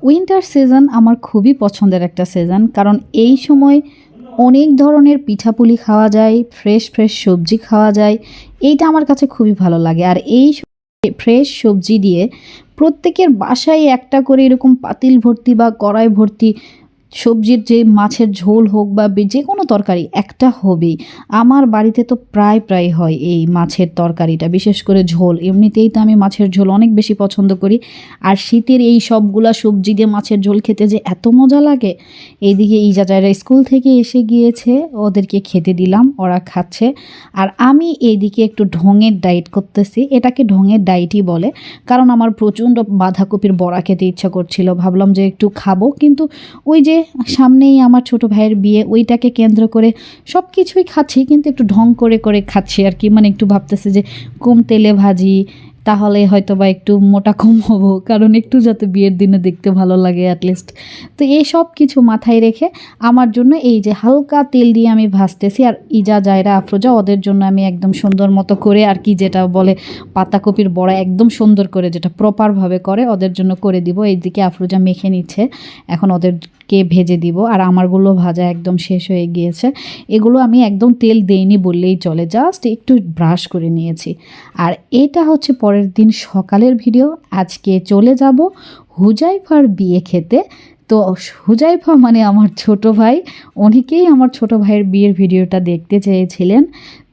Winter season আমার খুবই পছন্দের একটা সিজন, কারণ এই সময় অনেক ধরনের পিঠাপুলি খাওয়া যায়, ফ্রেশ ফ্রেশ সবজি খাওয়া যায়। এইটা আমার কাছে খুবই ভালো লাগে। আর এই ফ্রেশ সবজি দিয়ে প্রত্যেকের বাসায় একটা করে এরকম পাতিল ভর্তি বা কড়াই ভর্তি সবজির, যে মাছের ঝোল হোক বা যে কোনো তরকারি একটা হবেই। আমার বাড়িতে তো প্রায় হয় এই মাছের তরকারিটা, বিশেষ করে ঝোল। এমনিতেই তো আমি মাছের ঝোল অনেক বেশি পছন্দ করি, আর শীতের এই সবগুলা সবজি দিয়ে মাছের ঝোল খেতে যে এত মজা লাগে। এইদিকে ইজাজাইরা স্কুল থেকে এসে গিয়েছে, ওদেরকে খেতে দিলাম, ওরা খাচ্ছে। আর আমি এইদিকে একটু ঢঙের ডায়েট করতেছি। এটাকে ঢঙের ডায়েটই বলে, কারণ আমার প্রচণ্ড বাঁধাকপির বড়া খেতে ইচ্ছা করছিল। ভাবলাম যে একটু খাবো, কিন্তু ওই যে সামনেই আমার ছোট ভাইয়ের বিয়ে, ওইটাকে কেন্দ্র করে সব কিছুই খাচ্ছি, কিন্তু একটু ঢং করে করে খাচ্ছি আর কি। মানে একটু ভাবতেছে যে কম তেলে ভাজি, তাহলে হয়তো বা একটু মোটা কম হবো, কারণ একটু যাতে বিয়ের দিনে দেখতে ভালো লাগে অ্যাটলিস্ট। তো এই সব কিছু মাথায় রেখে আমার জন্য এই যে হালকা তেল দিয়ে আমি ভাজতেছি। আর ইজা জায়রা আফরোজা, ওদের জন্য আমি একদম সুন্দর মতো করে আর কি, যেটা বলে পাতাকপির বড়া একদম সুন্দর করে, যেটা প্রপারভাবে করে, ওদের জন্য করে দিব। এইদিকে আফরোজা মেখে নিচ্ছে, এখন ওদেরকে ভেজে দিব। আর আমারগুলো ভাজা একদম শেষ হয়ে গিয়েছে। এগুলো আমি একদম তেল দেইনি বললেই চলে, জাস্ট একটু ব্রাশ করে নিয়েছি। আর এটা হচ্ছে পরের দিন সকালের ভিডিও। আজকে চলে যাব হুজাইফার বিয়ে খেতে। তো হুজাইফা মানে আমার ছোট ভাই, অনেকেই আমার ছোট ভাইয়ের বিয়ের ভিডিওটা দেখতে চেয়েছিলেন।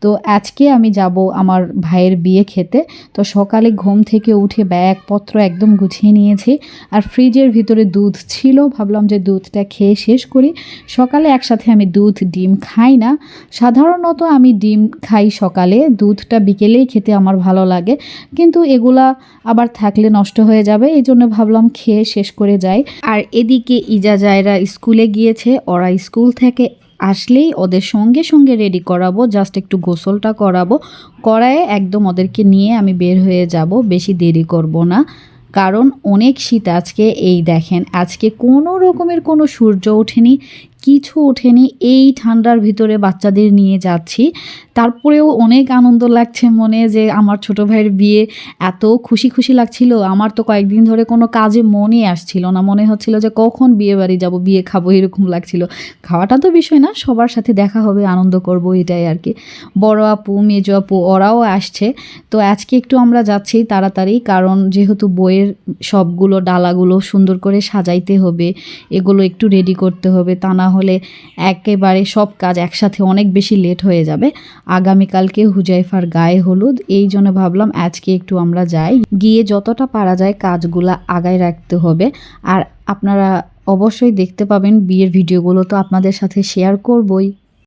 তো আজকে আমি যাব আমার ভাইয়ের বিয়ে খেতে। তো সকালে ঘুম থেকে উঠে ব্যাগপত্র একদম গুছিয়ে নিয়েছি, আর ফ্রিজের ভিতরে দুধ ছিল, ভাবলাম যে দুধটা খেয়ে শেষ করি। সকালে একসাথে আমি দুধ ডিম খাই না, সাধারণত আমি ডিম খাই সকালে, দুধটা বিকেলেই খেতে আমার ভালো লাগে, কিন্তু এগুলা আবার থাকলে নষ্ট হয়ে যাবে, এই জন্য ভাবলাম খেয়ে শেষ করে যাই। আর এদিকে ইজা জায়রা স্কুলে গিয়েছে, ওরা স্কুল থেকে আসলেই ওদের সঙ্গে সঙ্গে রেডি করাবো, জাস্ট একটু গোসলটা করাবো, করায় একদম ওদেরকে নিয়ে আমি বের হয়ে যাব। বেশি দেরি করব না, কারণ অনেক শীত আজকে। এই দেখেন, আজকে কোনো রকমের কোনো সূর্য ওঠেনি, কিছু ওঠেনি। এই ঠান্ডার ভিতরে বাচ্চাদের নিয়ে যাচ্ছি, তারপরেও অনেক আনন্দ লাগছে মনে, যে আমার ছোট ভাইয়ের বিয়ে। এত খুশি খুশি লাগছিল, আমার তো কয়েকদিন ধরে কোনো কাজে মনে আসছিল না, মনে হচ্ছিল যে কখন বিয়ে বাড়ি যাব, বিয়ে খাবো, এরকম লাগছিল। খাওয়াটা তো বিষয় না, সবার সাথে দেখা হবে, আনন্দ করব, এটাই আর কি। বড় আপু, মেজো আপু ওরাও আসছে। তো আজকে একটু আমরা যাচ্ছি তাড়াতাড়ি, কারণ যেহেতু বইয়ের সবগুলো ডালাগুলো সুন্দর করে সাজাইতে হবে, এগুলো একটু রেডি করতে হবে, তা না হলে একেবারে সব কাজ একসাথে অনেক বেশি লেট হয়ে যাবে। আগামীকালকে হুজাইফার গায়ে হলুদ, এই জন্য ভাবলাম আজকে একটু আমরা যাই, গিয়ে যতটা পারা যায় কাজগুলা আগায় রাখতে হবে। আর আপনারা অবশ্যই দেখতে পাবেন বিয়ের ভিডিওগুলো, তো আপনাদের সাথে শেয়ার করবই।